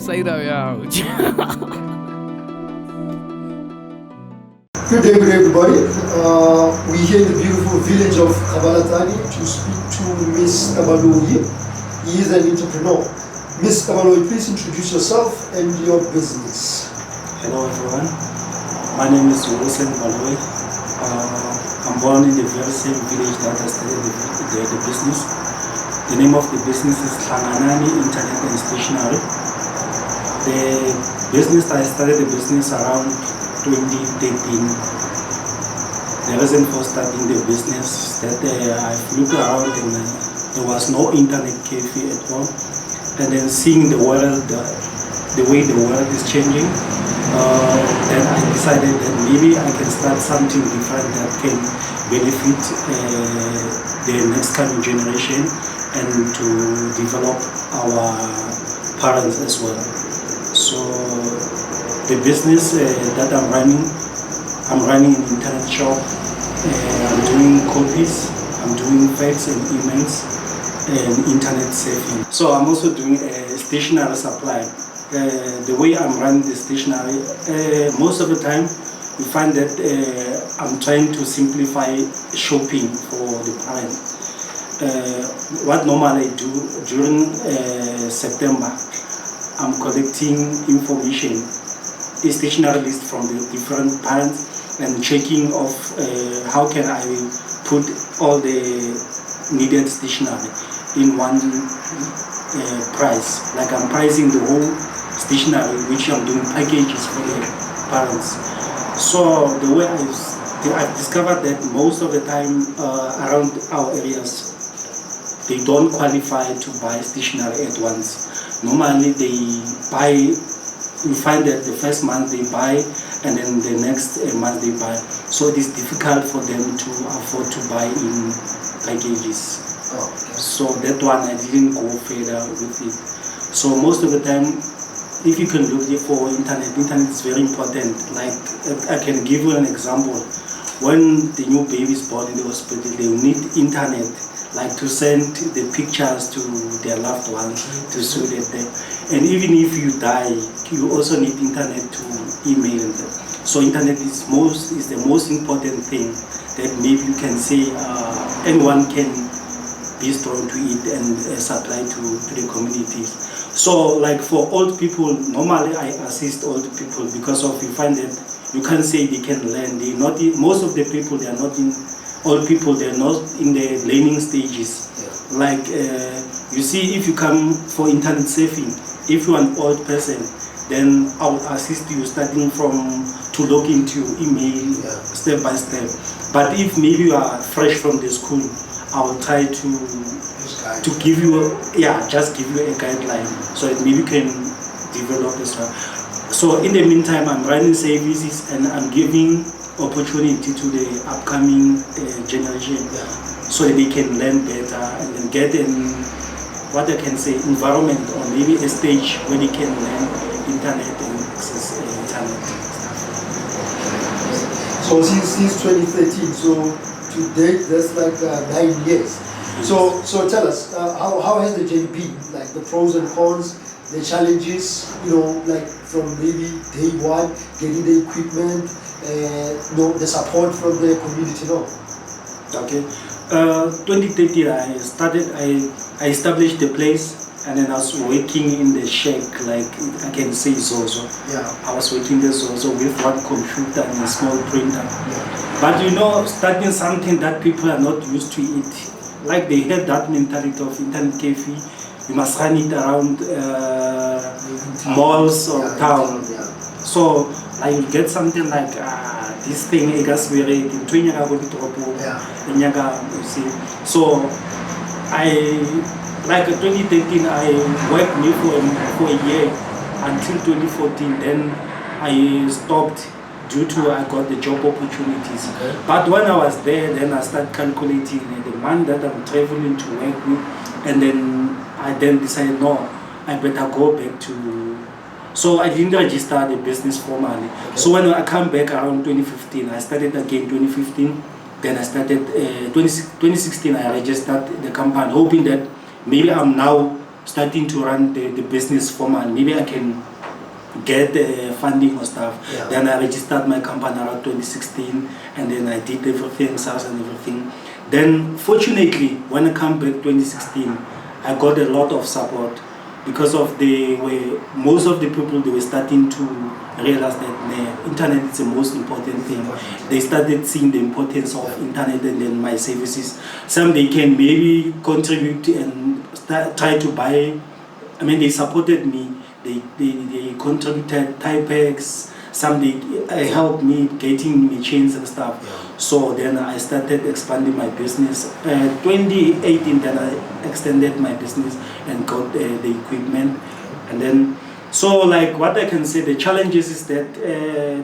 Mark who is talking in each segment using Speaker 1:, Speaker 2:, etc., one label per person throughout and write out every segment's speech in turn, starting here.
Speaker 1: Say though, yo.
Speaker 2: Good day, everybody. We're here in the beautiful village of Kgabalatsane to speak to Mr. Baloyi. He is an entrepreneur. Mr. Baloyi, please introduce yourself and your business.
Speaker 3: Hello everyone, my name is Wilson Baloyi. I'm born in the very same village that I started the business. The name of the business is Hlanganani Internet Stationery. The business, I started the business around 2013. The reason for starting the business that I've looked around and there was no internet cafe at all. And then seeing the world, the way the world is changing, then I decided that maybe I can start something different that can benefit the next coming generation and to develop our parents as well. So the business that I'm running an internet shop. I'm doing copies, I'm doing fax and emails and internet saving. So I'm also doing a stationery supply. The way I'm running the stationery, most of the time you find that I'm trying to simplify shopping for the parents. What normally I do during September, I'm collecting information, a stationery list from the different parents and checking of how can I put all the needed stationery in one price. Like I'm pricing the whole stationery, which I'm doing packages for the parents. So the way I've discovered that most of the time around our areas, they don't qualify to buy stationery at once. Normally they buy, you find that the first month they buy and then the next month they buy. So it is difficult for them to afford to buy in packages.
Speaker 2: Oh, okay.
Speaker 3: So that one I didn't go further with it. So most of the time, if you can look for internet is very important. Like I can give you an example. When the new baby is born in the hospital, they need internet, like to send the pictures to their loved ones to show them. And even if you die, you also need internet to email them. So internet is the most important thing that maybe you can say anyone can be strong to it and supply to the communities. So like for old people, normally I assist old people because of you find that you can't say they can learn. They not most of the people they are not in old people. They are not in the learning stages. Yeah. Like you see, if you come for internet saving, if you're an old person, then I will assist you starting from to log into your email step by step. But if maybe you are fresh from the school, I will try to give you just give you a guideline so that maybe you can develop this one. So in the meantime, I'm running services and I'm giving opportunity to the upcoming generation so that they can learn better and then get in what I can say environment or maybe a stage where they can learn internet and access internet stuff.
Speaker 2: So since 2013, so to date that's like 9 years. So tell us, how has the journey been? Like the pros and cons, the challenges, like from maybe day one, getting the equipment, the support from the community,
Speaker 3: Okay. 2013 I established the place and then I was working in the shack, like I can say Zozo.
Speaker 2: Yeah.
Speaker 3: I was working there Zozo with one computer and a small printer.
Speaker 2: Yeah.
Speaker 3: But starting something that people are not used to it, like they have that mentality of internet cafe, you must run it around malls or town.
Speaker 2: Yeah.
Speaker 3: So like you get something like this thing you see. So like 2013 I worked for a year until 2014, then I stopped due to I got the job opportunities. Okay. But when I was there, then I started calculating the money that I'm traveling to work with, and then I decided no, I better go back to. So I didn't register the business formally. Okay. So when I come back around 2015, I started again 2015. Then I started 2016. I registered the company, hoping that maybe I'm now starting to run the business formal. Maybe I can get funding or stuff.
Speaker 2: Yeah.
Speaker 3: Then I registered my company around 2016, and then I did everything, SARS and everything. Then fortunately, when I come back 2016, I got a lot of support because of most of the people, they were starting to realize that the internet is the most important thing. They started seeing the importance of internet and then my services. Some they can maybe contribute and try to buy. I mean, they supported me. They contributed Typex. Some they helped me getting machines and stuff.
Speaker 2: Yeah.
Speaker 3: So then I started expanding my business. 2018, then I extended my business and got the equipment. And then, so like what I can say, the challenges is that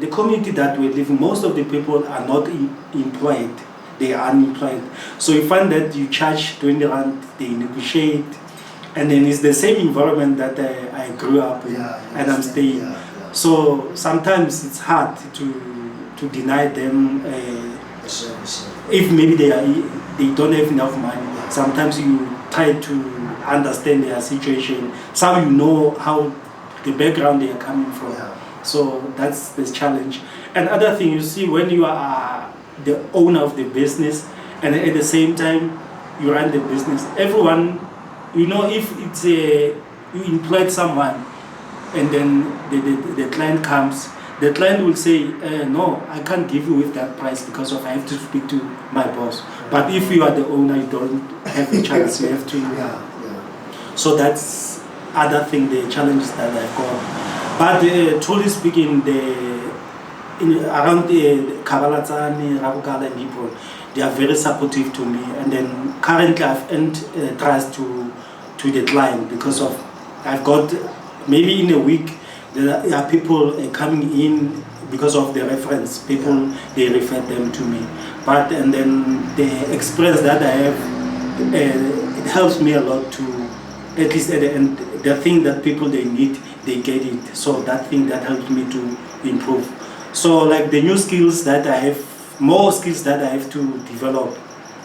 Speaker 3: the community that we live in, most of the people are not employed. They are unemployed. So you find that you charge 20 rand, they negotiate. And then it's the same environment that I grew up in, and I'm staying.
Speaker 2: Yeah.
Speaker 3: So sometimes it's hard to deny them if maybe they don't have enough money. Sometimes you try to understand their situation. Some you know how the background they are coming from.
Speaker 2: Yeah.
Speaker 3: So that's the challenge. And other thing, you see, when you are the owner of the business and at the same time you run the business, everyone, you know, if it's you employed someone and then the client comes, the client will say, no, I can't give you with that price because I have to speak to my boss. But if you are the owner, you don't have a chance. You have to.
Speaker 2: Yeah.
Speaker 3: So that's other thing, the challenges that I've got. But truly speaking, around the Kgabalatsane, and people, they are very supportive to me. And then currently I've earned trust to the client because of I've got maybe in a week there are people coming in because of the reference. People, they refer them to me. But and then the experience that I have, it helps me a lot to, at least at the end, the thing that people they need, they get it. So that thing that helps me to improve. So like the new skills that I have, more skills that I have to develop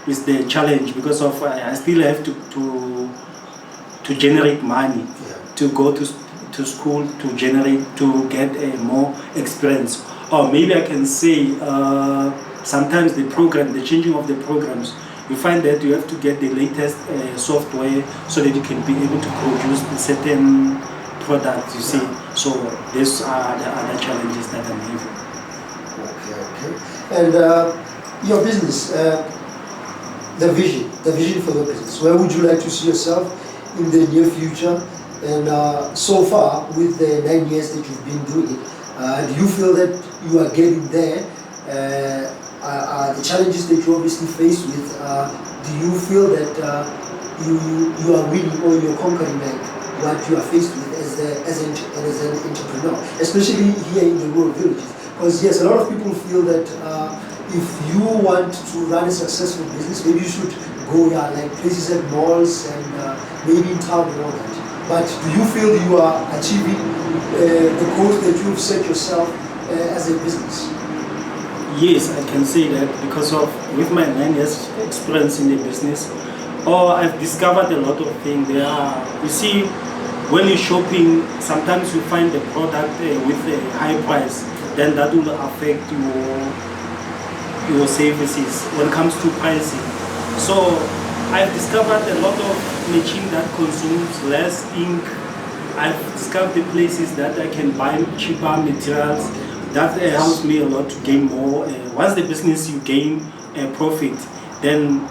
Speaker 3: is the challenge because of I still have to generate money, to go to school, to get more experience. Or maybe I can say sometimes the changing of the programs, you find that you have to get the latest software so that you can be able to produce certain products, you see. So these are the other challenges that I'm having.
Speaker 2: Okay. And your business, the vision for your business, where would you like to see yourself in the near future? And so far, with the 9 years that you've been doing it, do you feel that you are getting there? The challenges that you obviously faced with, do you feel that you are winning or you're conquering what you are faced with as an entrepreneur, especially here in the rural villages? Because yes, a lot of people feel that if you want to run a successful business, maybe you should go like places like malls and maybe in town and all that. But do you feel you are achieving the goals that you've set yourself as a business?
Speaker 3: Yes, I can say that because of with my 9 years experience in the business, I've discovered a lot of things. You see, when you're shopping, sometimes you find the product with a high price, then that will affect your services when it comes to pricing. So I've discovered a lot of machine that consumes less ink. I've discovered the places that I can buy cheaper materials. That helps me a lot to gain more. Once the business you gain a profit, then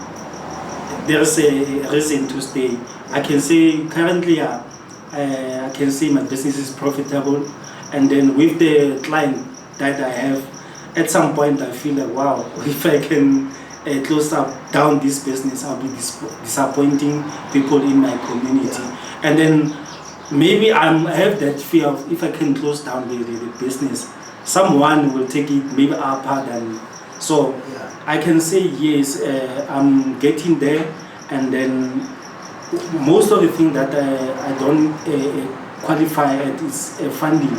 Speaker 3: there's a reason to stay. I can say currently I can say my business is profitable, and then with the client that I have, at some point I feel like, wow, if I can close down this business, I'll be disappointing people in my community. And then maybe I have that fear of if I can close down the business, someone will take it maybe apart. And so I can say yes, I'm getting there. And then most of the things that I don't qualify at is funding.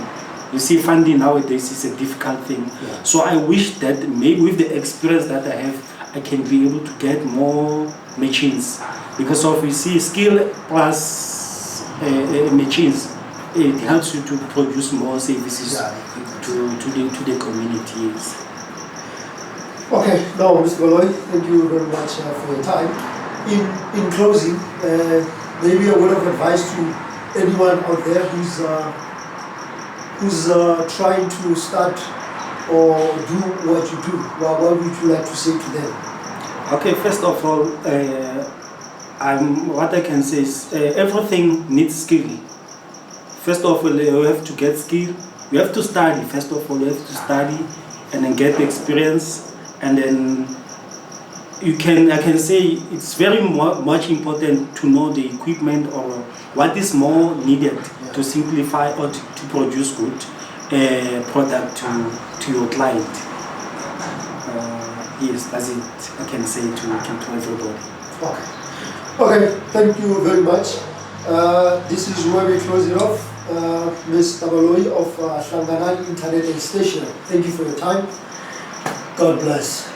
Speaker 3: You see, funding nowadays is a difficult thing. So I wish that maybe with the experience that I have, I can be able to get more machines. Because of, you see, skill plus these machines, it helps you to produce more services to the communities.
Speaker 2: Okay, now Mr. Baloyi, thank you very much for your time. In closing, maybe a word of advice to anyone out there who's trying to start or do what you do. What would you like to say to them?
Speaker 3: Okay, first of all, what I can say is everything needs skill. First of all, you have to get skill. You have to study. First of all, you have to study and then get experience. And then I can say it's very much important to know the equipment or what is more needed to simplify or to produce good product to your client. Yes, that's it I can say to everybody.
Speaker 2: Okay, thank you very much. This is where we close it off. Mr. Baloyi of Hlanganani Internet Stationery. Thank you for your time. God bless.